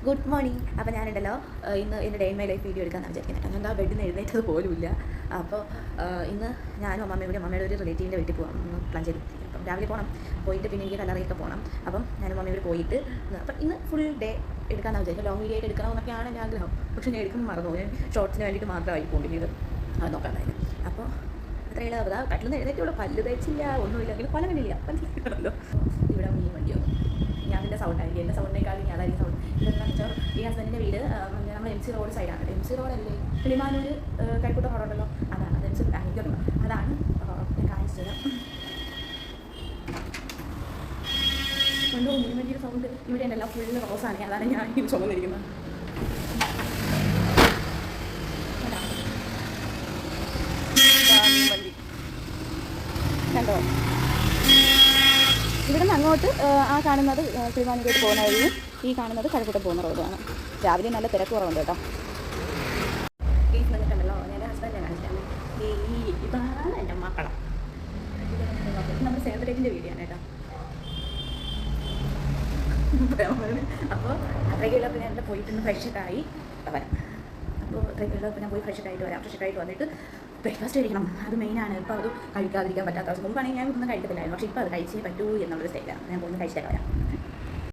Good morning. അപ്പോൾ ഞാനുണ്ടല്ലോ ഇന്ന് എൻ്റെ day in my life video എടുക്കാമെന്ന് വിചാരിക്കുന്നത്. കാരണം എന്താ ബെഡിൽ നിന്ന് എഴുന്നേറ്റത് പോലുമില്ല. അപ്പോൾ ഇന്ന് ഞാനും അമ്മമ്മയും കൂടി അമ്മയുടെ ഒരു റിലേറ്റീവിൻ്റെ വീട്ടിൽ പോകാം ഒന്ന് പ്ലാൻ ചെയ്ത്. അപ്പം രാവിലെ പോകണം, പോയിട്ട് പിന്നെ എനിക്ക് കല്ലറയൊക്കെ പോകണം. അപ്പം ഞാനും അമ്മയും കൂടി പോയിട്ട് അപ്പം ഇന്ന് ഫുൾ ഡേ എടുക്കാമെന്ന് വിചാരിക്കും. ലോങ് വീഡിയോ ആയിട്ട് എടുക്കണമെന്നൊക്കെയാണ് എൻ്റെ ആഗ്രഹം. പക്ഷേ ഞാൻ എടുക്കുമ്പോൾ മറന്നു. ഞാൻ ഷോർട്സിന് വേണ്ടിയിട്ട് മാത്രമായി പോകേണ്ടത് അത് നോക്കാണ്ടായിരുന്നു. അപ്പോൾ അത്രയുള്ള അതാ കട്ടിൽ നിന്ന് എഴുന്നേറ്റുള്ളൂ, പല്ല് തേച്ചില്ല, ഒന്നുമില്ല, പലകനില്ല പല്ലോ. ഇവിടെ മീൻ വണ്ടിയോ ഞാൻ എൻ്റെ സൗണ്ടായിരിക്കും, എൻ്റെ സൗണ്ടിനേക്കാളും ഞാനായിരിക്കും സൗണ്ട്. ഇതെന്താണെന്ന് വെച്ചാൽ ഈ ഹസ്ബൻഡിൻ്റെ വീട് നമ്മൾ MC റോഡ് സൈഡാണ്. MC റോഡല്ലേ, കിളിമാനൂർ കൈക്കൂട്ടം റോഡുണ്ടല്ലോ, അതാണ്. അത് MC ബാങ്ക് അതാണ് ഞാൻ കാണിച്ചത്. കൊണ്ടോ മീൻ വണ്ടിയുടെ സൗണ്ട് ഇവിടെ ഉണ്ടല്ലോ, ഫുള്ള് റോസാണ്. അതാണ് ഞാൻ ഈ ചുമന്നിരിക്കുന്നത്. മീൻ വണ്ടി കണ്ടോ? ഇവിടെ നിന്ന് അങ്ങോട്ട് ആ കാണുന്നത് കിളിമാനൂരിലേക്ക് പോകുന്ന വഴിയും ഈ കാണുന്നത് കഴക്കൂട്ടം പോകുന്ന റോഡുമാണ്. രാവിലെ നല്ല തിരക്ക് കുറവുണ്ട് കേട്ടോ. ഈ വന്നിട്ടുണ്ടല്ലോ, എൻ്റെ ഹസ്ബൻഡിനെ കാണിച്ചാൽ ഇതാണ് എൻ്റെ മക്കളെ. നമ്മുടെ സേവരേജിൻ്റെ വീഡിയോയാണ് കേട്ടോ. അപ്പോൾ അത്രയ്ക്കുള്ളപ്പോൾ ഞാൻ പോയിട്ടൊന്ന് ഫ്രഷൊക്കെ ആയി വരാം. അപ്പോൾ അത്രയ്ക്കുള്ളപ്പോൾ ഞാൻ പോയി ഫ്രഷൊക്കെ ആയിട്ട് വരാം. ഫ്രഷൊക്കെ ആയിട്ട് വന്നിട്ട് ബ്രേക്ക്ഫാസ്റ്റ് കഴിക്കണം, അത് മെയിനാണ്. ഇപ്പോൾ അത് കഴിക്കാതിരിക്കാൻ പറ്റാത്ത അവസ്ഥ. മുമ്പാണെങ്കിൽ ഞാൻ ഒന്നും കഴിക്കത്തില്ലായിരുന്നു, പക്ഷേ ഇപ്പോൾ അത് കഴിച്ചേ പറ്റൂ എന്നുള്ളൊരു സ്റ്റേജാണ്. ഞാൻ പോകുന്ന കഴിച്ചിട്ടൊക്കെ വരാം.